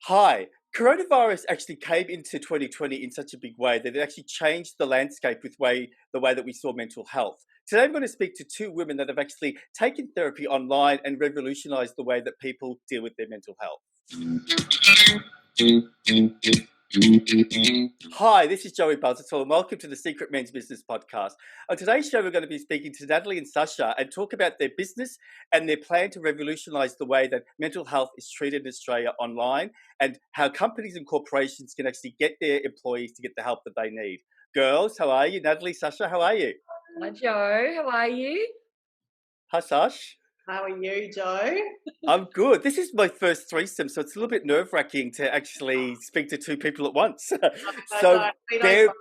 Hi. Coronavirus actually came into 2020 in such a big way that it actually changed the landscape with the way that we saw mental health. Today I'm going to speak to two women that have actually taken therapy online and revolutionized the way that people deal with their mental health. Hi, this is Joey Busuttil, and welcome to the Secret Men's Business Podcast. On today's show, we're going to be speaking to Natalie and Sasha and talk about their business and their plan to revolutionise the way that mental health is treated in Australia online and how companies and corporations can actually get their employees to get the help that they need. Girls, how are you? Natalie, Sasha, how are you? Hi, Joe. How are you? Hi, Sash. How are you, Joe? I'm good. This is my first threesome, so it's a little bit nerve-wracking to actually speak to two people at once. So we don't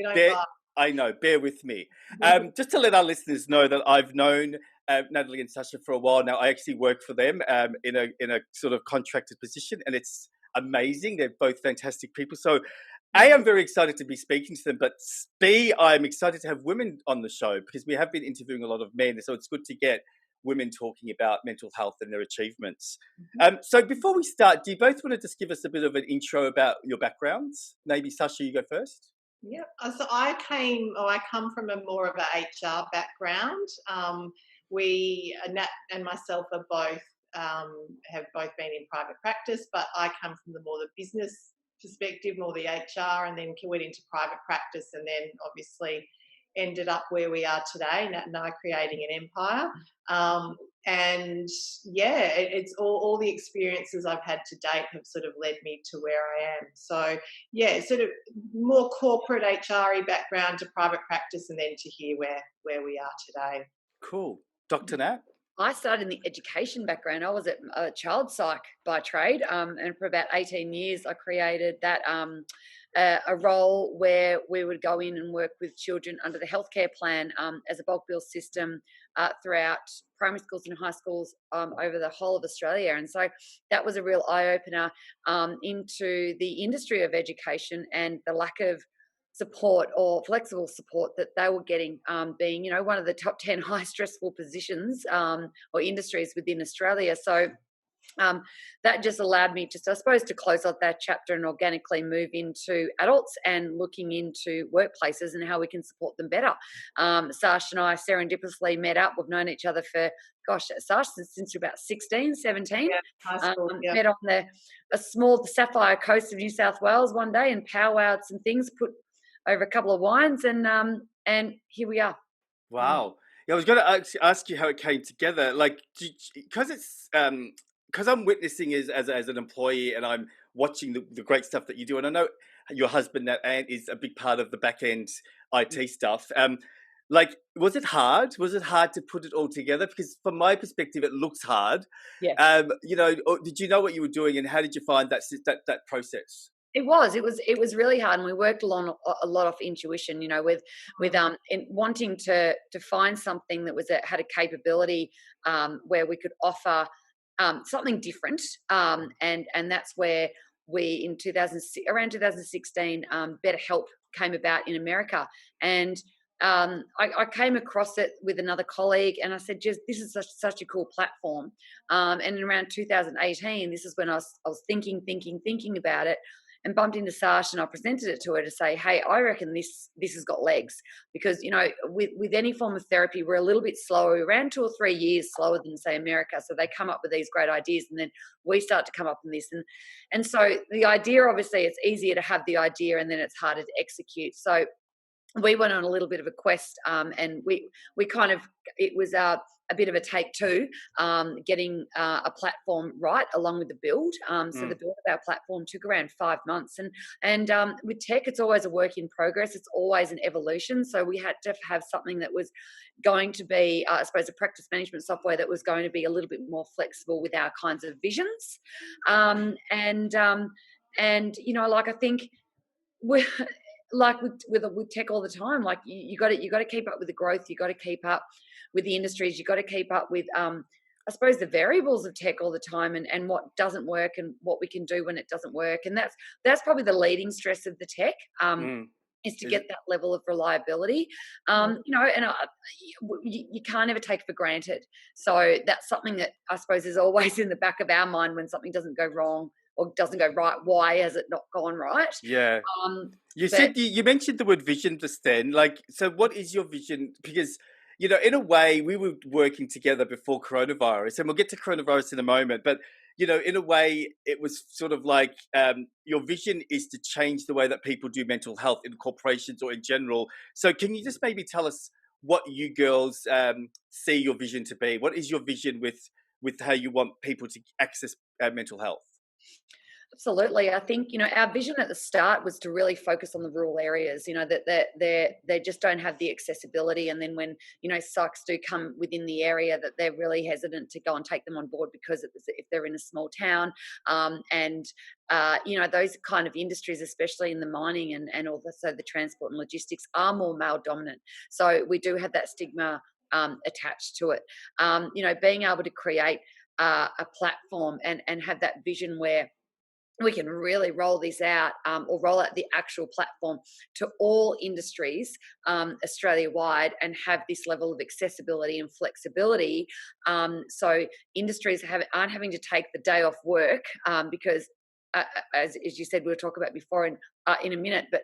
fight. I know, bear with me. Just to let our listeners know that I've known Natalie and Sasha for a while now. I actually work for them in a sort of contracted position, and it's amazing. They're both fantastic people. So A, I'm very excited to be speaking to them, but B, I'm excited to have women on the show because we have been interviewing a lot of men, so it's good to get women talking about mental health and their achievements. So before we start, do you both want to just give us a bit of an intro about your backgrounds? Maybe Sasha, you go first. Yeah, so I come from a more of a HR background. Nat and myself are both have both been in private practice, but I come from the business perspective, more the HR, and then went into private practice, and then obviously ended up where we are today, Nat and I creating an empire. And yeah, it's all the experiences I've had to date have sort of led me to where I am. So yeah, sort of more corporate HRE background to private practice, and then to here where we are today. Cool. Dr. Nat? I started in the education background. I was at child psych by trade, and for about 18 years I created that a role where we would go in and work with children under the healthcare plan as a bulk bill system throughout primary schools and high schools over the whole of Australia. And so that was a real eye-opener into the industry of education and the lack of support or flexible support that they were getting, being, one of the top 10 high stressful positions or industries within Australia. So that just allowed me I suppose, to close out that chapter and organically move into adults and looking into workplaces and how we can support them better. Sasha and I serendipitously met up. We've known each other for, Sasha, since about 16, 17. Yeah, high school, yeah. Met on the Sapphire Coast of New South Wales one day and powwowed some things, put over a couple of wines, and here we are. Wow. Yeah, I was going to ask you how it came together. Like, because I'm witnessing as an employee and I'm watching the great stuff that you do. And I know your husband, Nat, is a big part of the back end IT stuff. Was it hard? Was it hard to put it all together? Because from my perspective, it looks hard. Yeah. Did you know what you were doing, and how did you find that process? It was really hard, and we worked a lot off intuition, with in wanting to find something that had a capability where we could offer something different, and that's where we around 2016 BetterHelp came about in America, and I came across it with another colleague, and I said, "Just this is such a cool platform." And in around 2018, this is when I was thinking about it, and bumped into Sasha, and I presented it to her to say, "Hey, I reckon this has got legs," because with any form of therapy, we're a little bit slower. We're around 2 or 3 years slower than, say, America. So they come up with these great ideas, and then we start to come up with this, and so the idea, obviously, it's easier to have the idea, and then it's harder to execute. So we went on a little bit of a quest, and we kind of, it was a bit of a take two, getting a platform right along with the build. So the build of our platform took around 5 months, and with tech, it's always a work in progress. It's always an evolution. So we had to have something that was going to be, I suppose, a practice management software that was going to be a little bit more flexible with our kinds of visions, and I think we're like with tech all the time, like you got to keep up with the growth, you got to keep up with the industries, you got to keep up with I suppose the variables of tech all the time, and what doesn't work and what we can do when it doesn't work. And that's probably the leading stress of the tech, is to get that level of reliability, and you can't ever take for granted. So that's something that I suppose is always in the back of our mind when something doesn't go wrong. or doesn't go right, why has it not gone right? Yeah. You But said you mentioned the word vision just then. Like, so what is your vision? Because, you know, in a way, we were working together before coronavirus, and we'll get to coronavirus in a moment. But, you know, in a way, it was sort of like your vision is to change the way that people do mental health in corporations or in general. So can you just maybe tell us what you girls see your vision to be? What is your vision with how you want people to access mental health? absolutely. I think, you know, our vision at the start was to really focus on the rural areas, you know, that they just don't have the accessibility. And then when, you know, psychs do come within the area, that they're really hesitant to go and take them on board because if they're in a small town, you know, those kind of industries, especially in the mining and also the transport and logistics, are more male dominant. So we do have that stigma attached to it. You know, being able to create a platform and have that vision where we can really roll this out or roll out the actual platform to all industries Australia-wide and have this level of accessibility and flexibility, so industries aren't having to take the day off work because as you said, we'll talk about before in a minute, but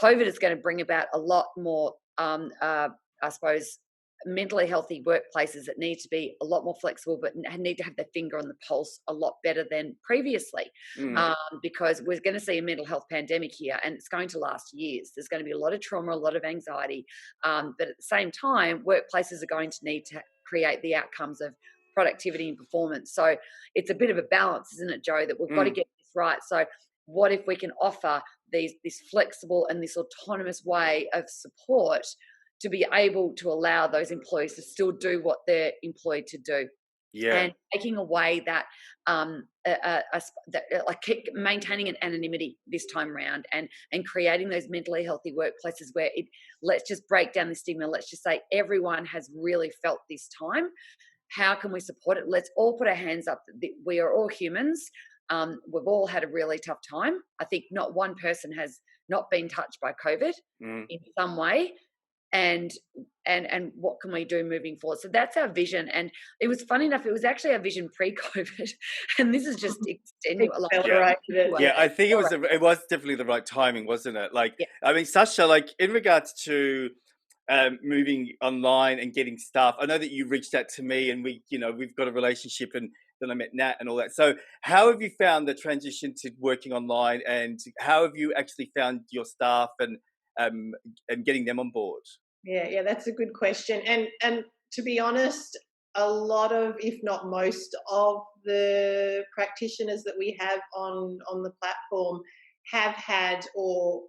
COVID is going to bring about a lot more I suppose mentally healthy workplaces that need to be a lot more flexible, but need to have their finger on the pulse a lot better than previously, because we're going to see a mental health pandemic here, and it's going to last years. There's going to be a lot of trauma, a lot of anxiety, but at the same time, workplaces are going to need to create the outcomes of productivity and performance. So it's a bit of a balance, isn't it, Joe, that we've got to get this right. So what if we can offer this flexible and this autonomous way of support to be able to allow those employees to still do what they're employed to do, and taking away that, like maintaining an anonymity this time around, and creating those mentally healthy workplaces where let's just break down the stigma. Let's just say everyone has really felt this time. How can we support it? Let's all put our hands up. We are all humans. We've all had a really tough time. I think not one person has not been touched by COVID in some way. And what can we do moving forward? So that's our vision. And it was funny enough, it was actually our vision pre-COVID, and this is just extending a lot. Yeah, I think it was definitely the right timing, wasn't it? Like, I mean, Sasha, like in regards to moving online and getting staff, I know that you reached out to me, and we've got a relationship, and then I met Nat and all that. So how have you found the transition to working online, and how have you actually found your staff and getting them on board? Yeah, that's a good question. And to be honest, a lot of, if not most of the practitioners that we have on the platform have had or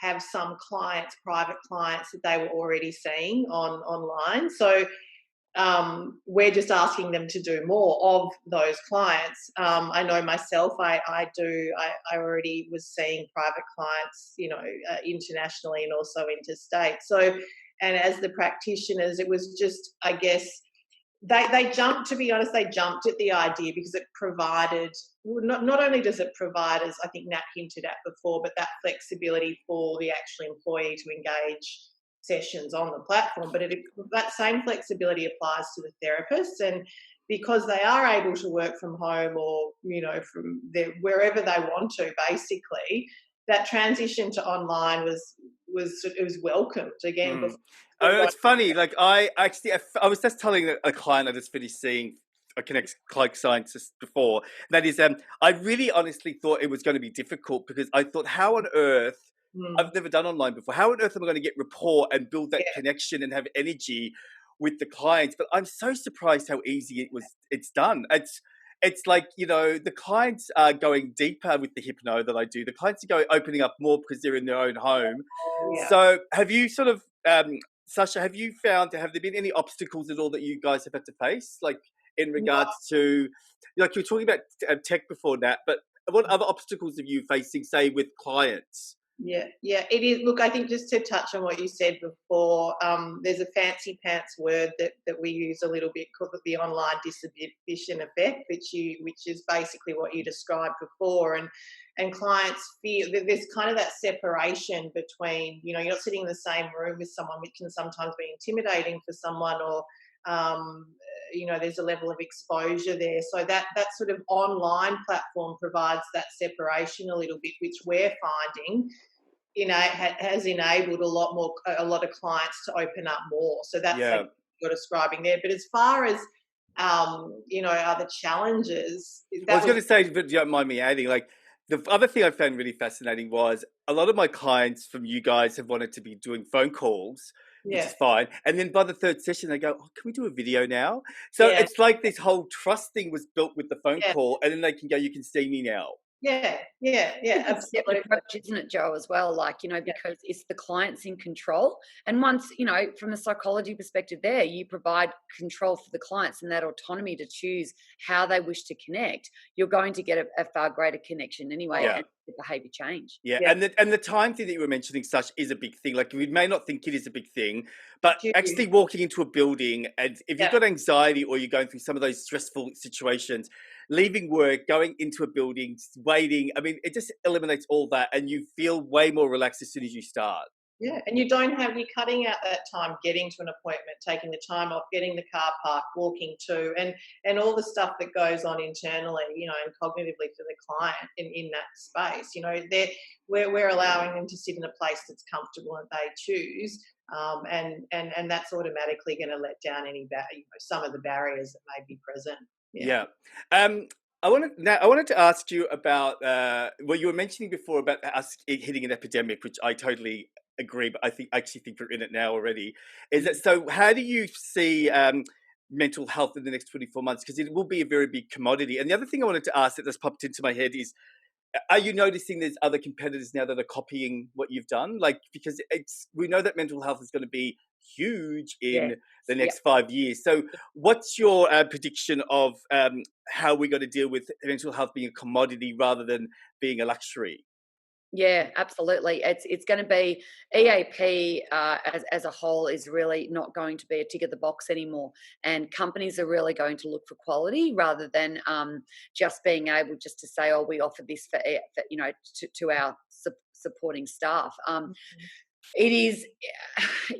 have some clients, private clients that they were already seeing online. So we're just asking them to do more of those clients. I know myself, I already was seeing private clients, internationally and also interstate. So, and as the practitioners, it was just, I guess, they jumped, to be honest, they jumped at the idea because it provided, not only does it provide, as I think Nat hinted at before, but that flexibility for the actual employee to engage sessions on the platform, but that same flexibility applies to the therapists. And because they are able to work from home or, from wherever they want to, basically, that transition to online was welcomed again. Oh, it's funny. Like I was just telling a client I just finished seeing a Connect Psych scientist before. That is, I really honestly thought it was going to be difficult because I thought, how on earth? I've never done online before. How on earth am I going to get rapport and build that connection and have energy with the clients? But I'm so surprised how easy it's done. It's like, the clients are going deeper with the hypno that I do. The clients are opening up more because they're in their own home. Yeah. So have you sort of, Sasha, have there been any obstacles at all that you guys have had to face? Like in regards to, like you were talking about tech before that, but what other obstacles have you facing, say, with clients? Yeah, it is. Look, I think just to touch on what you said before, there's a fancy pants word that we use a little bit called the online disinhibition effect, which is basically what you described before. And clients feel that there's kind of that separation between, you're not sitting in the same room with someone, which can sometimes be intimidating for someone, or there's a level of exposure there. So that sort of online platform provides that separation a little bit, which we're finding, has enabled a lot of clients to open up more. So that's Yeah. what you're describing there. But as far as other challenges, I was going to say, but you don't mind me adding, like, the other thing I found really fascinating was a lot of my clients from you guys have wanted to be doing phone calls, which yeah, is fine. And then by the third session, they go, oh, can we do a video now? So yeah, it's like this whole trust thing was built with the phone yeah, call, and then they can go, you can see me now. yeah, Step absolutely. approach, isn't it, Joe, as well? Like, because it's the client's in control. And once, from a psychology perspective there, you provide control for the clients and that autonomy to choose how they wish to connect, you're going to get a far greater connection anyway, Yeah. and the behavior change. Yeah. Yeah. And the time thing that you were mentioning, Sash, is a big thing. Like, we may not think it is a big thing, but Huge. actually walking into a building, and if you've got anxiety or you're going through some of those stressful situations, leaving work, going into a building, waiting, I mean, it just eliminates all that, and you feel way more relaxed as soon as you start. Yeah, and you're cutting out that time getting to an appointment, taking the time off, getting the car parked, walking to, and all the stuff that goes on internally, and cognitively for the client in that space. We're allowing them to sit in a place that's comfortable and they choose, and that's automatically going to let down some of the barriers that may be present. Yeah. I wanted to ask you about you were mentioning before about us hitting an epidemic, which I totally agree, but I actually think we're in it now already. So how do you see mental health in the next 24 months? Because it will be a very big commodity. And the other thing I wanted to ask that just popped into my head is, are you noticing there's other competitors now that are copying what you've done? Like, because we know that mental health is going to be huge in the next 5 years. So what's your prediction of how we're going to deal with mental health being a commodity rather than being a luxury? Yeah, absolutely. It's going to be EAP as a whole is really not going to be a tick of the box anymore, and companies are really going to look for quality rather than just being able just to say, oh, we offer this for to our supporting staff. It is,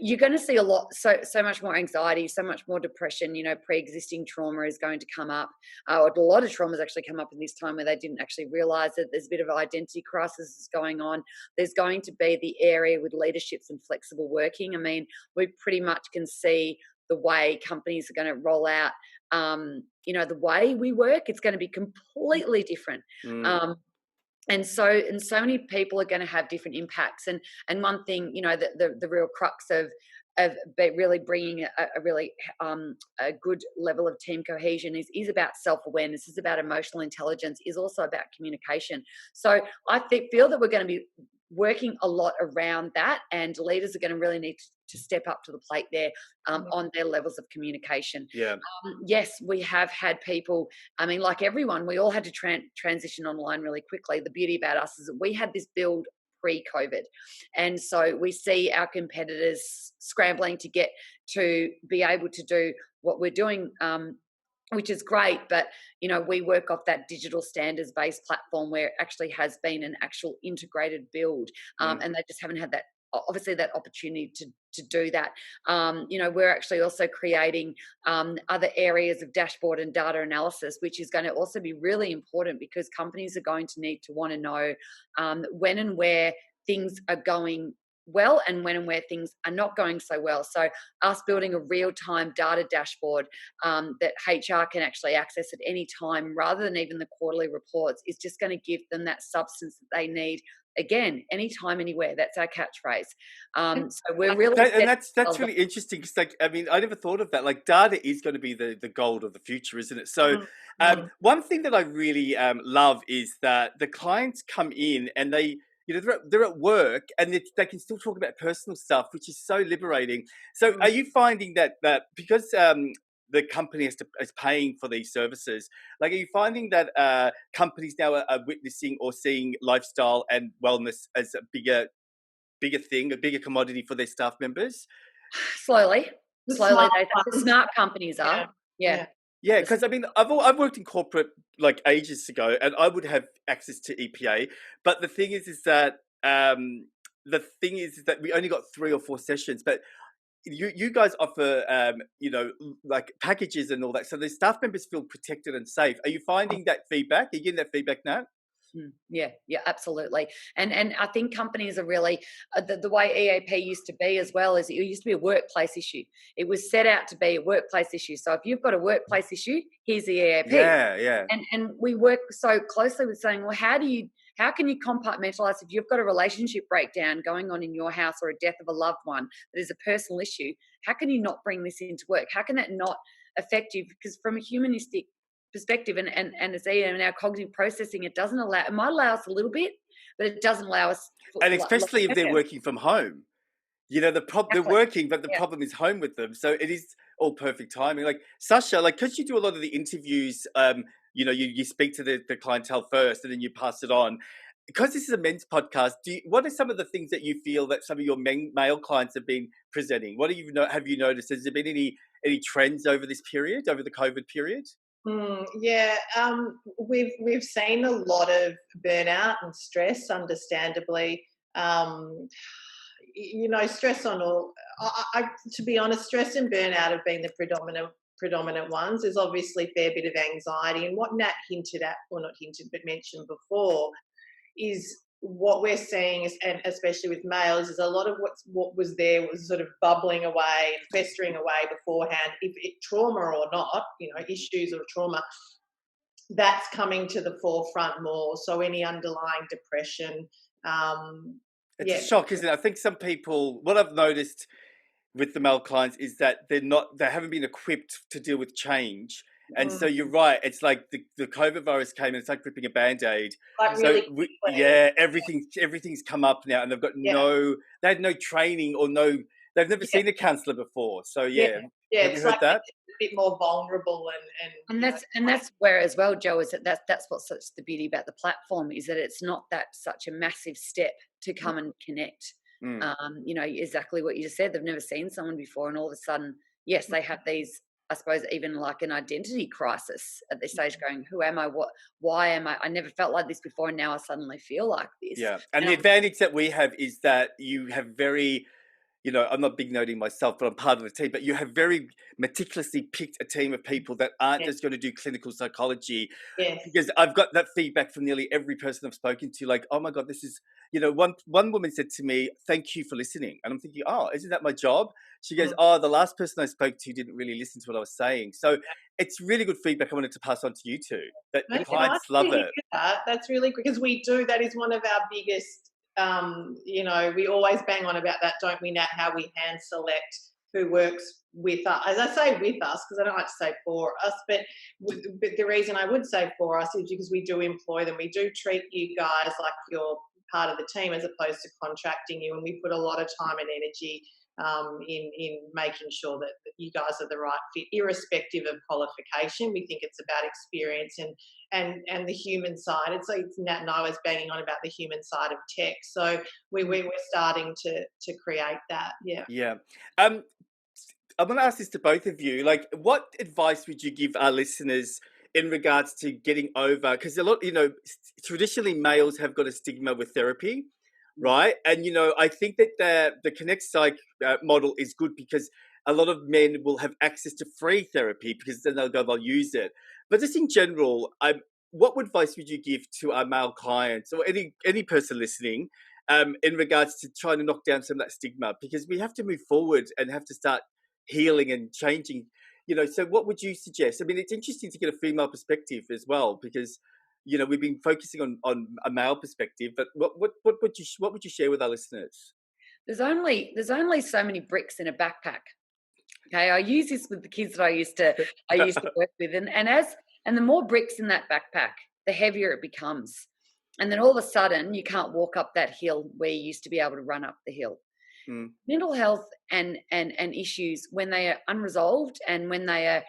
you're going to see so much more anxiety, so much more depression. Pre-existing trauma is going to come up. A lot of traumas actually come up in this time where they didn't actually realize that there's a bit of identity crisis going on. There's going to be the area with leaderships and flexible working. I mean, we pretty much can see the way companies are going to roll out, the way we work. It's going to be completely different. And so many people are going to have different impacts. And one thing, the real crux of really bringing a really a good level of team cohesion is about self-awareness, is about emotional intelligence, is also about communication. So I feel that we're going to be working a lot around that, and leaders are going to really need to step up to the plate there on their levels of communication. Yeah. Yes, we have had people, I mean, like everyone, we all had to transition online really quickly. The beauty about us is that we had this build pre-COVID. And so we see our competitors scrambling to get to be able to do what we're doing, which is great, but we work off that digital standards-based platform where it actually has been an actual integrated build, and they just haven't had that opportunity to do that. We're actually also creating other areas of dashboard and data analysis, which is going to also be really important because companies are going to need to want to know when and where things are going well and when and where things are not going so well. So us building a real-time data dashboard that HR can actually access at any time rather than even the quarterly reports is just going to give them that substance that they need. Again, anytime, anywhere. That's our catchphrase. So we're really... And that's really interesting because, I never thought of that. Like, data is going to be the gold of the future, isn't it? So one thing that I really love is that the clients come in and they're at work and they can still talk about personal stuff, which is so liberating. So are you finding that because the company is paying for these services, like, are you finding that companies now are witnessing or seeing lifestyle and wellness as a bigger thing, a bigger commodity for their staff members? Slowly. The smart companies are. Yeah. Yeah, because I've worked in corporate like ages ago, and I would have access to EPA. But the thing is that we only got 3 or 4 sessions. But you guys offer, like packages and all that, so the staff members feel protected and safe. Are you finding that feedback? Are you getting that feedback now? Yeah, absolutely. And I think companies are really, the way EAP used to be as well, is it used to be a workplace issue. It was set out to be a workplace issue. So if you've got a workplace issue, here's the EAP. Yeah. And we work so closely with saying, well, how can you compartmentalize if you've got a relationship breakdown going on in your house, or a death of a loved one that is a personal issue? How can you not bring this into work? How can that not affect you? Because from a humanistic perspective and as in our cognitive processing, it might allow us a little bit, but it doesn't allow us. And especially if they're working from home. They're working, but the problem is home with them. So it is all perfect timing. Like Sasha, because you do a lot of the interviews, you speak to the clientele first and then you pass it on. Because this is a men's podcast, what are some of the things that you feel that some of your male clients have been presenting? What have you noticed? Has there been any trends over this period, over the COVID period? We've seen a lot of burnout and stress, understandably. Stress on all. To be honest, stress and burnout have been the predominant ones. There's obviously a fair bit of anxiety, and what Nat hinted at, or not hinted but mentioned before, is what we're seeing is, and especially with males, is a lot of what was there was sort of bubbling away and festering away beforehand, if it trauma or not, issues or trauma, that's coming to the forefront more. So any underlying depression. It's a shock, isn't it? I think some people, what I've noticed with the male clients is that they haven't been equipped to deal with change. And so you're right. It's like the COVID virus came and it's like ripping a Band-Aid. Everything's come up now, and they've got they had no training or they've never seen a counsellor before. So have you heard that? A bit more vulnerable and that's where as well, Joe, is that's what's such the beauty about the platform, is that it's not that such a massive step to come and connect. Exactly what you just said. They've never seen someone before, and all of a sudden, yes, they have these, I suppose, even like an identity crisis at this stage, going, who am I? Why am I? I never felt like this before, and now I suddenly feel like this. Yeah. And the advantage that we have is that you have very, I'm not big noting myself, but I'm part of the team, but you have very meticulously picked a team of people that aren't just going to do clinical psychology. Yes. Because I've got that feedback from nearly every person I've spoken to, like, oh my God, this is, one woman said to me, thank you for listening. And I'm thinking, oh, isn't that my job? She goes, oh, the last person I spoke to didn't really listen to what I was saying. So it's really good feedback I wanted to pass on to you two, that the clients love it. That's really good, because that is one of our biggest, we always bang on about that, don't we, Nat, how we hand select who works with us. As I say with us, because I don't like to say for us, but the reason I would say for us is because we do employ them. We do treat you guys like you're part of the team as opposed to contracting you, and we put a lot of time and energy in making sure that you guys are the right fit, irrespective of qualification. We think it's about experience and the human side. It's like Nat and I was banging on about the human side of tech. So we're starting to create that. Yeah. I'm going to ask this to both of you. Like, what advice would you give our listeners in regards to getting over? Because a lot, traditionally males have got a stigma with therapy. Right. And, I think that the Connect Psych model is good because a lot of men will have access to free therapy because then they'll use it. But just in general, what advice would you give to our male clients or any person listening in regards to trying to knock down some of that stigma? Because we have to move forward and have to start healing and changing. So what would you suggest? I mean, it's interesting to get a female perspective as well, because we've been focusing on a male perspective, but what would you share with our listeners? There's only so many bricks in a backpack. Okay, I use this with the kids that I used to work with, and the more bricks in that backpack, the heavier it becomes, and then all of a sudden you can't walk up that hill where you used to be able to run up the hill. Mental health and issues, when they are unresolved and when they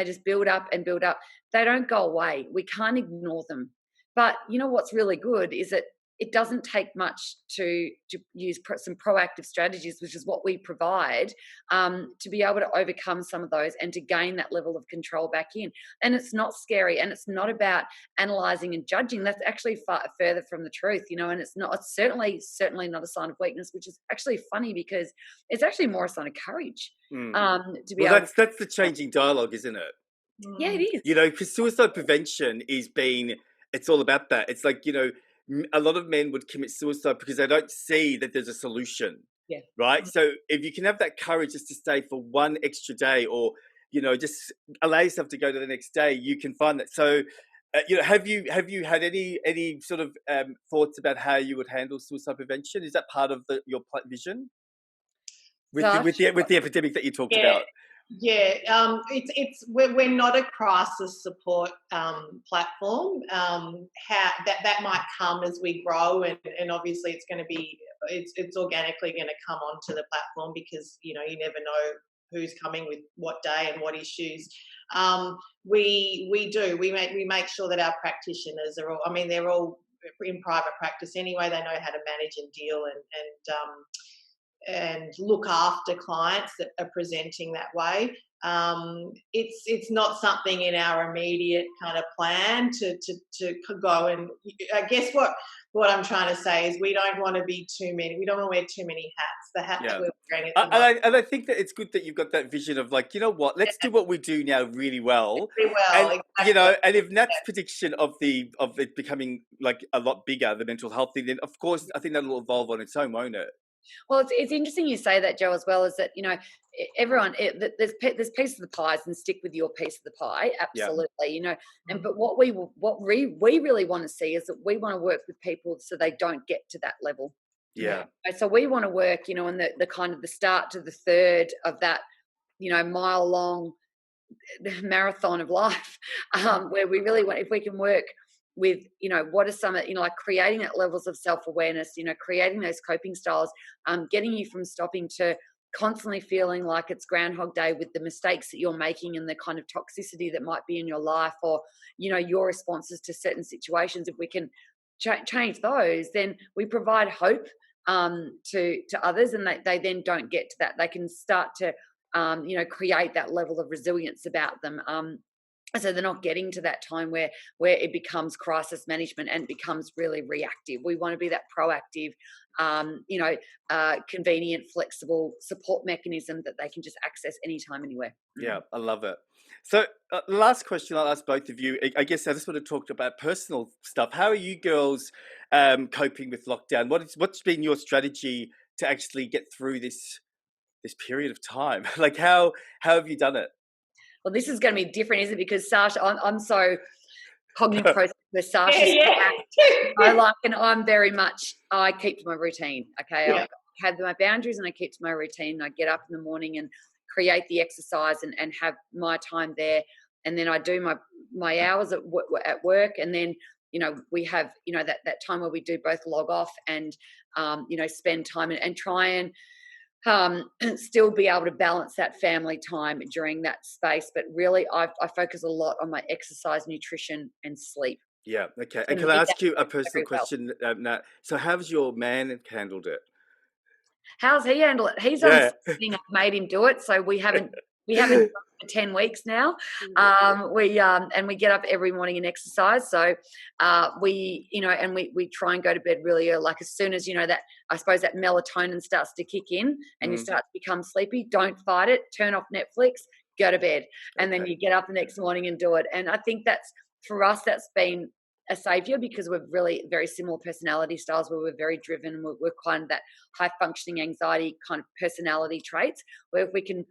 just build up, they don't go away. We can't ignore them. But what's really good is that it doesn't take much to use some proactive strategies, which is what we provide, to be able to overcome some of those and to gain that level of control back in. And it's not scary, and it's not about analyzing and judging. That's actually far further from the truth, and it's certainly not a sign of weakness, which is actually funny because it's actually more a sign of courage. To be able that's the changing dialogue, isn't it? Yeah, it is. Because suicide prevention it's all about that. It's like, a lot of men would commit suicide because they don't see that there's a solution. Yeah. Right. So if you can have that courage just to stay for one extra day, or, just allow yourself to go to the next day, you can find that. So, have you had any sort of thoughts about how you would handle suicide prevention? Is that part of your vision with the epidemic that you talked about? Yeah, we're not a crisis support platform. How that might come as we grow, and obviously it's organically going to come onto the platform because you never know who's coming with what day and what issues. We make sure that our practitioners are all. They're all in private practice anyway. They know how to manage and deal and look after clients that are presenting that way. It's not something in our immediate kind of plan to go, and I guess what I'm trying to say is we don't want to be too many. We don't want to wear too many hats. The hat that we're wearing at the moment. And I think that it's good that you've got that vision of like, let's do what we do now really well. Really well, and, exactly. And if Nat's prediction of it becoming like a lot bigger, the mental health thing, then of course I think that'll evolve on its own, won't it? Well, it's interesting you say that, Joe, as well, is that, everyone, there's piece of the pies, and stick with your piece of the pie. Absolutely. But what we really want to see is that we want to work with people so they don't get to that level. Yeah. So we want to work, in the kind of the start to the third of that, mile long marathon of life, where we really want, if we can work with, what are some, like creating that levels of self-awareness, creating those coping styles, getting you from stopping to constantly feeling like it's Groundhog Day with the mistakes that you're making and the kind of toxicity that might be in your life, or, your responses to certain situations. If we can change those, then we provide hope to others, and they then don't get to that. They can start to, create that level of resilience about them. So they're not getting to that time where it becomes crisis management and becomes really reactive. We want to be that proactive, convenient, flexible support mechanism that they can just access anytime, anywhere. Yeah, I love it. So the last question I'll ask both of you, I guess I just want to talk about personal stuff. How are you girls coping with lockdown? What's been your strategy to actually get through this period of time? Like how have you done it? Well, this is going to be different, isn't it? Because Sasha, I'm so cognitive process with Sasha. And I'm very much, I keep to my routine. Okay. I have my boundaries and I keep to my routine. I get up in the morning and create the exercise and have my time there. And then I do my hours at work. And then, we have, that time where we do both log off and, spend time and try and, still be able to balance that family time during that space. But really, I focus a lot on my exercise, nutrition, and sleep. Yeah. Okay. And can I ask you a personal question, Nat? So how's your man handled it? How's he handled it? He's on something. I've made him do it. So we haven't done it for 10 weeks now. We get up every morning and exercise. So we try and go to bed really early. Like as soon as that, I suppose that melatonin starts to kick in and you start to become sleepy, don't fight it. Turn off Netflix, go to bed, and then you get up the next morning and do it. And I think that's, for us, that's been a savior because we're really very similar personality styles where we're very driven and we're kind of that high functioning anxiety kind of personality traits, where if we can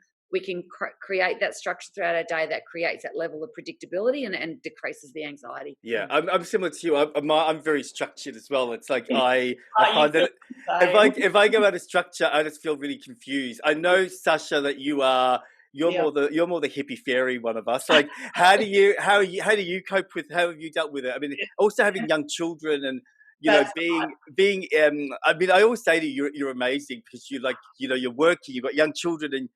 create that structure throughout our day that creates that level of predictability and decreases the anxiety. Yeah, I'm similar to you. I'm very structured as well. It's like I find that if I go out of structure, I just feel really confused. I know, Sasha, that you're more the hippie fairy one of us. Like, how do you cope with? How have you dealt with it? I mean, also having young children and being. I mean, I always say to you, you're amazing because you're working, you've got young children, and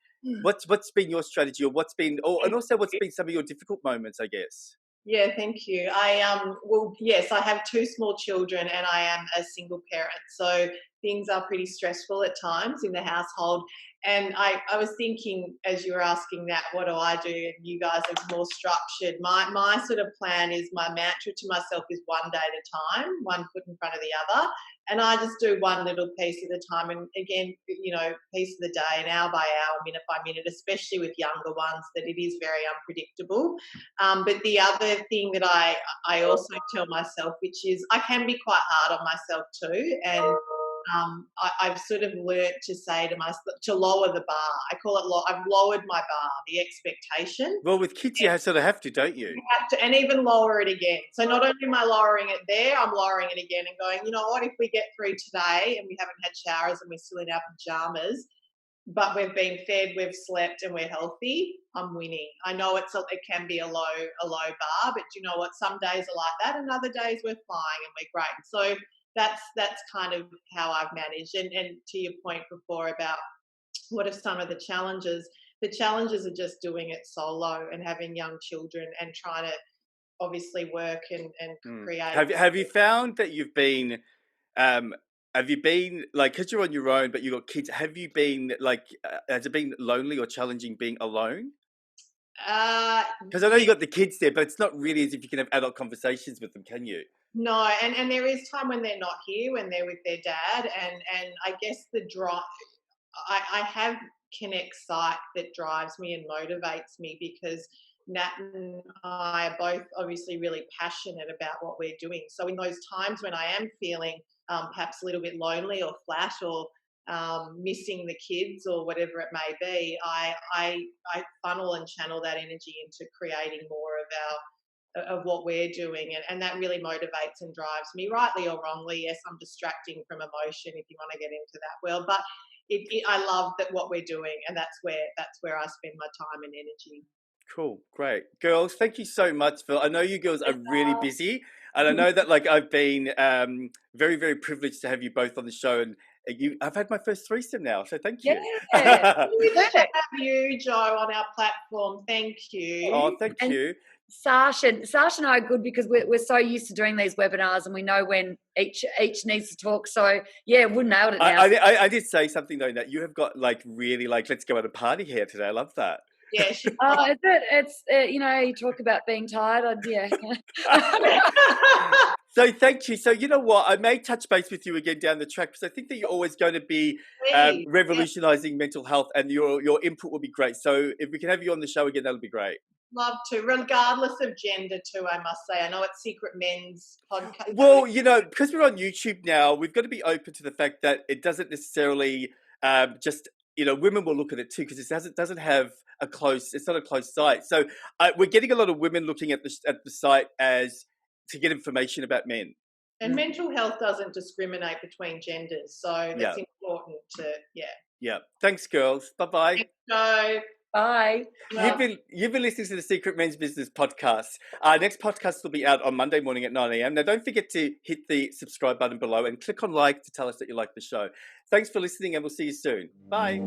what's been your strategy, or and also what's been some of your difficult moments, I guess? Yeah, thank you. Well, yes, I have 2 small children and I am a single parent. So things are pretty stressful at times in the household. And I was thinking as you were asking that, what do I do? And you guys are more structured. My sort of plan is, my mantra to myself is one day at a time, one foot in front of the other. And I just do one little piece at a time. And again, piece of the day, an hour by hour, minute by minute, especially with younger ones, that it is very unpredictable. But the other thing that I also tell myself, which is I can be quite hard on myself too, and I've sort of learnt to say to myself, to lower the bar. I call it, I've lowered my bar, the expectation. Well, with kids, you sort of have to, don't you? You have to, and even lower it again. So not only am I lowering it there, I'm lowering it again and going, you know what, if we get through today and we haven't had showers and we're still in our pajamas, but we've been fed, we've slept, and we're healthy, I'm winning. I know it can be a low bar, but you know what? Some days are like that, and other days we're flying and we're great. So that's kind of how I've managed. And to your point before about what are some of the challenges? The challenges are just doing it solo and having young children and trying to obviously work and create. Have you found that you've been like, because you're on your own, but you've got kids, have you been like, has it been lonely or challenging being alone? Because I know you got the kids there, but it's not really as if you can have adult conversations with them, can you? No, and there is time when they're not here, when they're with their dad, and I guess the drive. I have Connect Psych that drives me and motivates me, because Nat and I are both obviously really passionate about what we're doing. So in those times when I am feeling perhaps a little bit lonely or flat or missing the kids or whatever it may be, I funnel and channel that energy into creating more of what we're doing, and that really motivates and drives me, rightly or wrongly. Yes, I'm distracting from emotion if you want to get into that world, but I love that what we're doing, and that's where I spend my time and energy. Cool, great. Girls, thank you so much, Phil. I know you girls are really busy, and I know that, like, I've been very, very privileged to have you both on the show, and I've had my first threesome now, so thank you. Yeah. We love to have you, Jo, on our platform. Thank you. Oh, thank you. Sasha and I are good because we're so used to doing these webinars, and we know when each needs to talk. So yeah, we nailed it now. I did say something though, that you have got like really like, let's go at a party here today. I love that. Yeah. Is it? It's you talk about being tired. Yeah. So thank you. So you know what? I may touch base with you again down the track, because I think that you're always going to be revolutionising mental health, and your input will be great. So if we can have you on the show again, that'll be great. Love to, regardless of gender too, I must say. I know it's Secret Men's podcast. Well, because we're on YouTube now, we've got to be open to the fact that it doesn't necessarily just, women will look at it too, because it doesn't have it's not a closed site. So we're getting a lot of women looking at the site to get information about men. And mental health doesn't discriminate between genders, so that's important to, Yeah. Thanks, girls. Bye-bye. Thanks, Jo. Bye. You've been listening to the Secret Men's Business podcast. Our next podcast will be out on Monday morning at 9 a.m. Now, don't forget to hit the subscribe button below and click on like to tell us that you like the show. Thanks for listening, and we'll see you soon. Bye.